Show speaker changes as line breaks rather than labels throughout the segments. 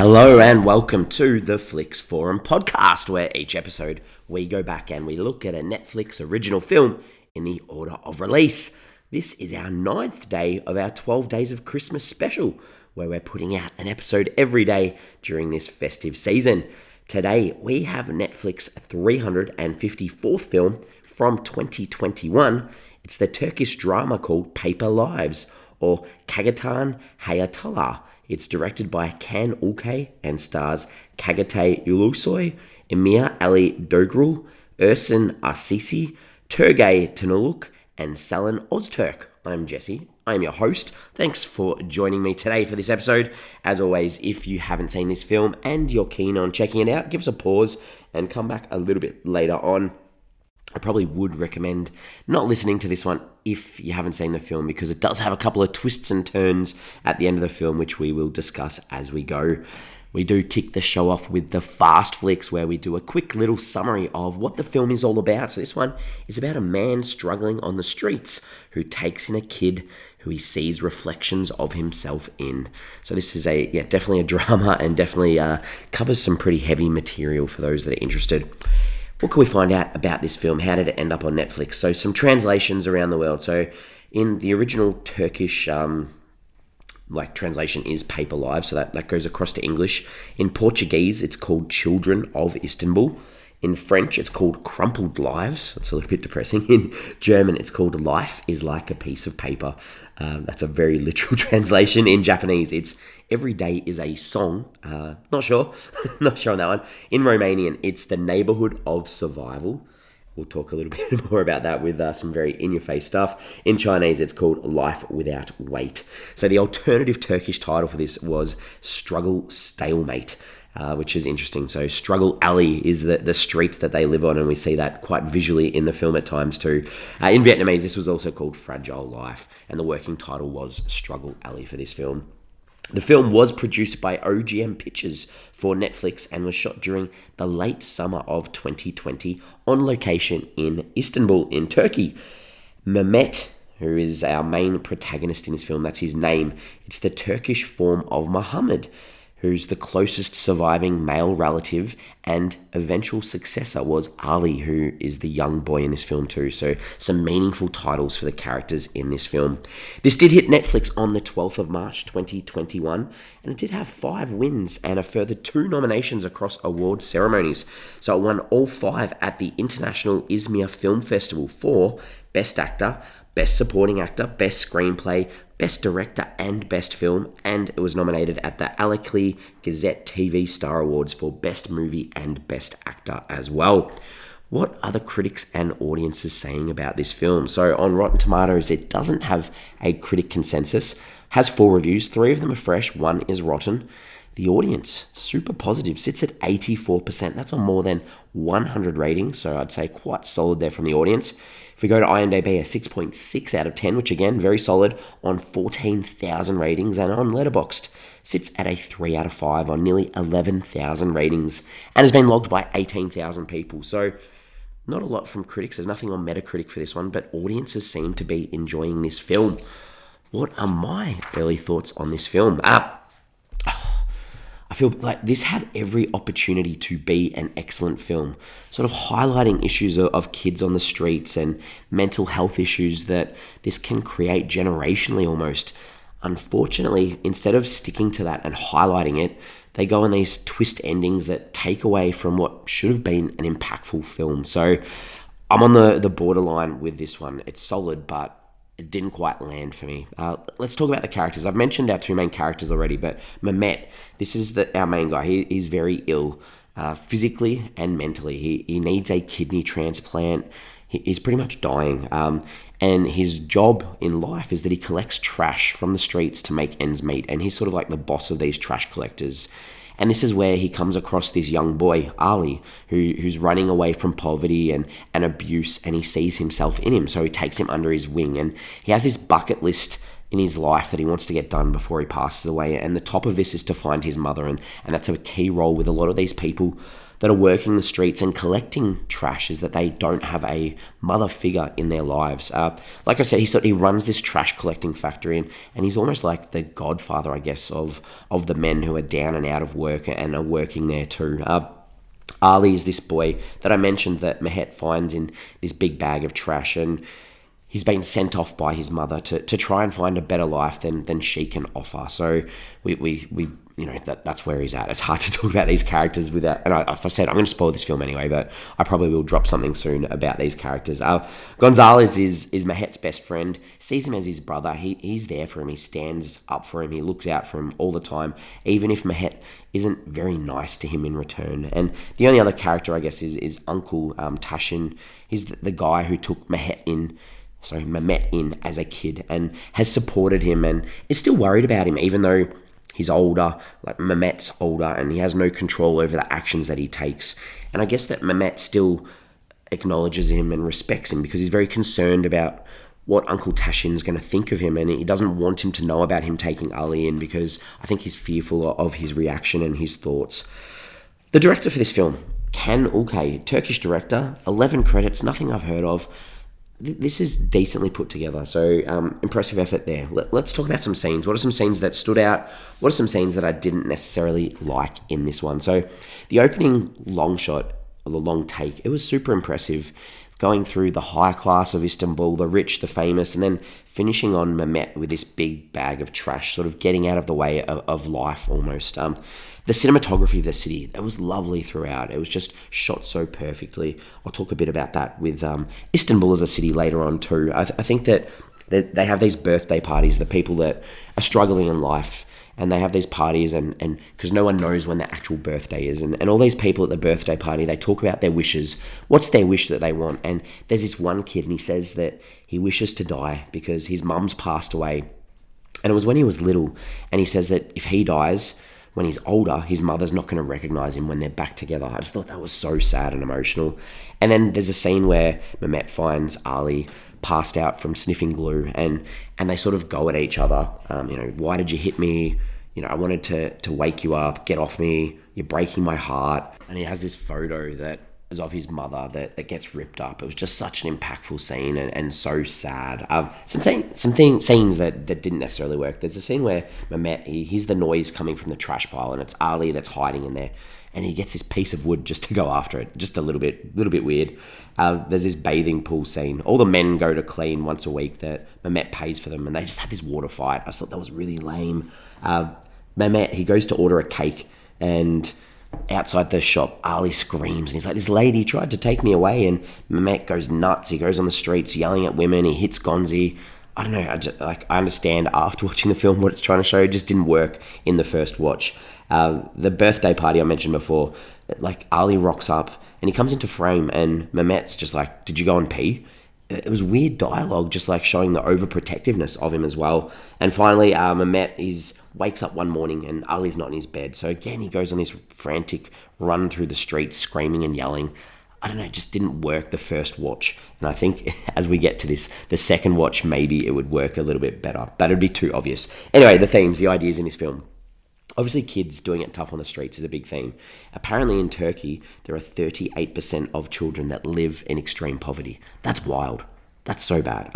Hello and welcome to the Flix Forum podcast, where each episode we go back and we look at a Netflix original film in the order of release. This is our 9th day of our 12 Days of Christmas special, where we're putting out an episode every day during this festive season. Today we have Netflix 354th film from 2021. It's the Turkish drama called Paper Lives, or Kağıttan Hayatlar. It's directed by Can Ulkay and stars Cagatay Ulusoy, Emir Ali Dogrul, Ersin Arici, Turgay, Tanulku, and Selen, Ozturk. I'm Jesse. I'm your host. Thanks for joining me today for this episode. As always, if you haven't seen this film and you're keen on checking it out, give us a pause and come back a little bit later on. I probably would recommend not listening to this one if you haven't seen the film, because it does have a couple of twists and turns at the end of the film, which we will discuss as we go. We do kick the show off with the Fast Flicks, where we do a quick little summary of what the film is all about. So this one is about a man struggling on the streets who takes in a kid who he sees reflections of himself in. So this is definitely a drama, and definitely covers some pretty heavy material for those that are interested. What can we find out about this film? How did it end up on Netflix? So some translations around the world. So in the original Turkish translation is Paper Lives, so that goes across to English. In Portuguese, it's called Children of Istanbul. In French, it's called Crumpled Lives. That's a little bit depressing. In German, it's called Life is Like a Piece of Paper. That's a very literal translation. In Japanese, it's Every Day is a Song. Not sure. Not sure on that one. In Romanian, it's The Neighborhood of Survival. We'll talk a little bit more about that with some very in-your-face stuff. In Chinese, it's called Life Without Weight. So the alternative Turkish title for this was Struggle Stalemate, which is interesting. So Struggle Alley is the street that they live on, and we see that quite visually in the film at times too. In Vietnamese, this was also called Fragile Life, and the working title was Struggle Alley for this film. The film was produced by OGM Pictures for Netflix and was shot during the late summer of 2020 on location in Istanbul in Turkey. Mehmet, who is our main protagonist in this film, that's his name. It's the Turkish form of Muhammad, who's the closest surviving male relative, and eventual successor was Ali, who is the young boy in this film too. So some meaningful titles for the characters in this film. This did hit Netflix on the 12th of March 2021, and it did have 5 wins and a further 2 nominations across award ceremonies. So it won all 5 at the International Izmir Film Festival for Best Actor, Best Supporting Actor, Best Screenplay, Best Director and Best Film, and it was nominated at the Alikli Gazette TV Star Awards for Best Movie and Best Actor as well. What are the critics and audiences saying about this film? So on Rotten Tomatoes, it doesn't have a critic consensus, has 4 reviews, 3 of them are fresh, 1 is rotten. The audience, super positive, sits at 84%. That's on more than 100 ratings, so I'd say quite solid there from the audience. If we go to IMDb, a 6.6 out of 10, which again, very solid on 14,000 ratings, and on Letterboxd, sits at a 3 out of 5 on nearly 11,000 ratings, and has been logged by 18,000 people. So not a lot from critics. There's nothing on Metacritic for this one, but audiences seem to be enjoying this film. What are my early thoughts on this film? I feel like this had every opportunity to be an excellent film, sort of highlighting issues of kids on the streets and mental health issues that this can create generationally almost. Unfortunately, instead of sticking to that and highlighting it, they go on these twist endings that take away from what should have been an impactful film. So I'm on the borderline with this one. It's solid, but it didn't quite land for me. Let's talk about the characters. I've mentioned our 2 main characters already, but Mehmet, this is our main guy. He's very ill, physically and mentally. He needs a kidney transplant. He's pretty much dying. And his job in life is that he collects trash from the streets to make ends meet. And he's sort of like the boss of these trash collectors. And this is where he comes across this young boy, Ali, who's running away from poverty and abuse, and he sees himself in him. So he takes him under his wing, and he has this bucket list in his life that he wants to get done before he passes away. And the top of this is to find his mother, and that's a key role with a lot of these people that are working the streets and collecting trash is that they don't have a mother figure in their lives. Like I said, he runs this trash collecting factory, and he's almost like the godfather, I guess, of the men who are down and out of work and are working there too. Ali is this boy that I mentioned that Mehmet finds in this big bag of trash, and he's been sent off by his mother to try and find a better life than she can offer. So we that's where he's at. It's hard to talk about these characters without, and I've said I'm going to spoil this film anyway, but I probably will drop something soon about these characters. Gonzalez is Mehet's best friend, sees him as his brother. He's there for him. He stands up for him. He looks out for him all the time, even if Mehet isn't very nice to him in return. And the only other character, I guess, is Uncle Tashin. He's the guy who took Mehmet in as a kid and has supported him and is still worried about him, even though he's older, like Mehmet's older, and he has no control over the actions that he takes. And I guess that Mehmet still acknowledges him and respects him because he's very concerned about what Uncle Tashin's going to think of him, and he doesn't want him to know about him taking Ali in because I think he's fearful of his reaction and his thoughts. The director for this film, Can Ulkay, Turkish director, 11 credits, nothing I've heard of. This is decently put together, so impressive effort there. Let's talk about some scenes. What are some scenes that stood out? What are some scenes that I didn't necessarily like in this one? So the opening long shot, or the long take, it was super impressive. Going through the high class of Istanbul, the rich, the famous, and then finishing on Mehmet with this big bag of trash, sort of getting out of the way of life almost. The cinematography of the city, that was lovely throughout. It was just shot so perfectly. I'll talk a bit about that with Istanbul as a city later on too. I think that they have these birthday parties, the people that are struggling in life, and they have these parties and because no one knows when their actual birthday is, and all these people at the birthday party, they talk about their wishes. What's their wish that they want? And there's this one kid, and he says that he wishes to die because his mum's passed away, and it was when he was little, and he says that if he dies when he's older, his mother's not going to recognize him when they're back together. I just thought that was so sad and emotional. And then there's a scene where Mehmet finds Ali passed out from sniffing glue, and they sort of go at each other. Why did you hit me? I wanted to wake you up. Get off me. You're breaking my heart. And he has this photo that is of his mother that gets ripped up. It was just such an impactful scene and so sad. Some scenes that didn't necessarily work. There's a scene where Mehmet, he hears the noise coming from the trash pile, and it's Ali that's hiding in there. And he gets this piece of wood just to go after it. Just a little bit weird. There's this bathing pool scene. All the men go to clean once a week that Mehmet pays for them, and they just have this water fight. I just thought that was really lame. Mehmet, he goes to order a cake, and outside the shop, Ali screams, and he's like, this lady tried to take me away, and Mehmet goes nuts. He goes on the streets yelling at women. He hits Gonzi. I don't know, I understand after watching the film what it's trying to show. It just didn't work in the first watch. The birthday party I mentioned before, Ali rocks up, and he comes into frame, and Mehmet's just like, did you go and pee? It was weird dialogue, just showing the overprotectiveness of him as well. And finally, Mehmet wakes up one morning and Ali's not in his bed. So again, he goes on this frantic run through the streets, screaming and yelling. I don't know, it just didn't work the first watch. And I think as we get to the second watch, maybe it would work a little bit better. But it'd be too obvious. Anyway, the themes, the ideas in this film. Obviously, kids doing it tough on the streets is a big theme. Apparently, in Turkey, there are 38% of children that live in extreme poverty. That's wild. That's so bad.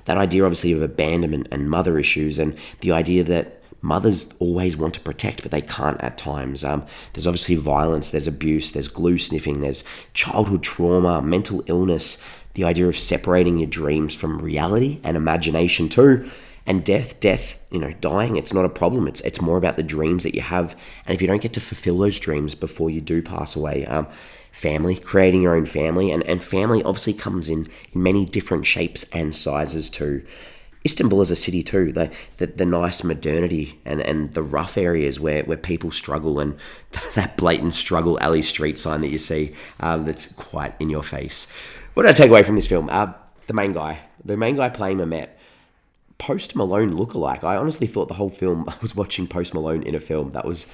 That idea, obviously, of abandonment and mother issues, and the idea that mothers always want to protect, but they can't at times. There's obviously violence, there's abuse, there's glue sniffing, there's childhood trauma, mental illness, the idea of separating your dreams from reality and imagination too. And death, dying, it's not a problem. It's more about the dreams that you have. And if you don't get to fulfill those dreams before you do pass away, family, creating your own family. And family obviously comes in many different shapes and sizes too. Istanbul is a city too, the nice modernity and the rough areas where people struggle, and that blatant struggle alley street sign that you see that's quite in your face. What did I take away from this film? The main guy playing Mehmet, Post Malone lookalike. I honestly thought the whole film I was watching Post Malone in a film. That's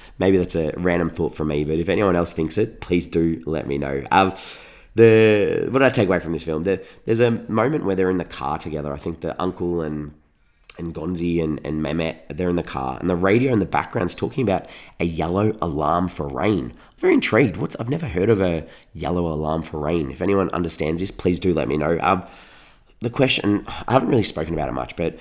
a random thought from me, but if anyone else thinks it, please do let me know. What did I take away from this film? There's a moment where they're in the car together. I think the uncle and Gonzi and Mehmet, they're in the car, and the radio in the background's talking about a yellow alarm for rain. I'm very intrigued. I've never heard of a yellow alarm for rain. If anyone understands this, please do let me know. The question, I haven't really spoken about it much, but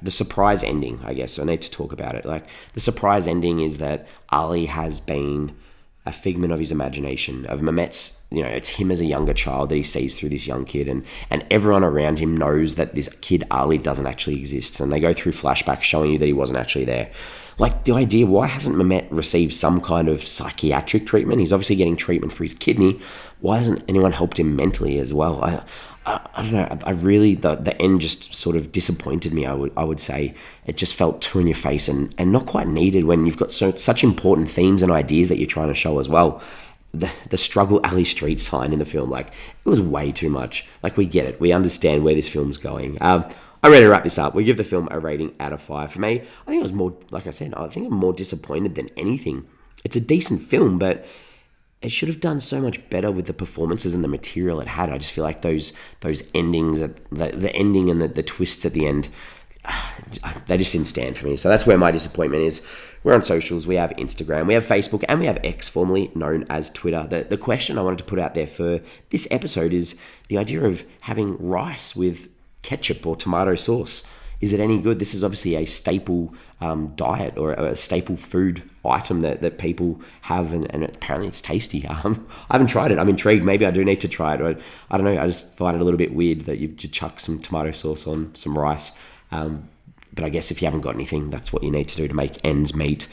the surprise ending, I guess, I need to talk about it. Like, the surprise ending is that Ali has been a figment of his imagination, of Mehmet's, it's him as a younger child that he sees through this young kid, and everyone around him knows that this kid Ali doesn't actually exist, and they go through flashbacks showing you that he wasn't actually there. Like, the idea, why hasn't Mehmet received some kind of psychiatric treatment? He's obviously getting treatment for his kidney. Why hasn't anyone helped him mentally as well? I don't know. I really, the end just sort of disappointed me. I would say it just felt too in your face and not quite needed when you've got such important themes and ideas that you're trying to show as well. The struggle Ali Street sign in the film, like, it was way too much. Like, we get it. We understand where this film's going. I'm ready to wrap this up. We give the film a rating out of 5. For me, I think it was more, like I said, I think I'm more disappointed than anything. It's a decent film, but it should have done so much better with the performances and the material it had. I just feel like those endings, the ending and the twists at the end, they just didn't stand for me. So that's where my disappointment is. We're on socials. We have Instagram, we have Facebook, and we have X, formerly known as Twitter. The question I wanted to put out there for this episode is the idea of having rice with ketchup or tomato sauce. Is it any good? This is obviously a staple diet or a staple food item that people have, and apparently it's tasty. I haven't tried it. I'm intrigued. Maybe I do need to try it. Or, I don't know. I just find it a little bit weird that you chuck some tomato sauce on some rice. But I guess if you haven't got anything, that's what you need to do to make ends meet.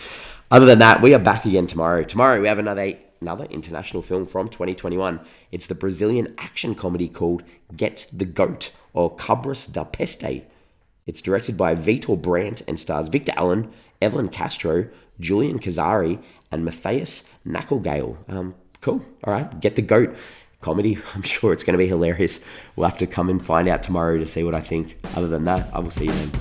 Other than that, we are back again tomorrow. Tomorrow we have another international film from 2021. It's the Brazilian action comedy called Get the Goat, or Cabras da Peste. It's directed by Vitor Brandt and stars Victor Allen, Evelyn Castro, Julian Casari, and Matthias Nakelgale. Cool. All right. Get the Goat comedy. I'm sure it's going to be hilarious. We'll have to come and find out tomorrow to see what I think. Other than that, I will see you then.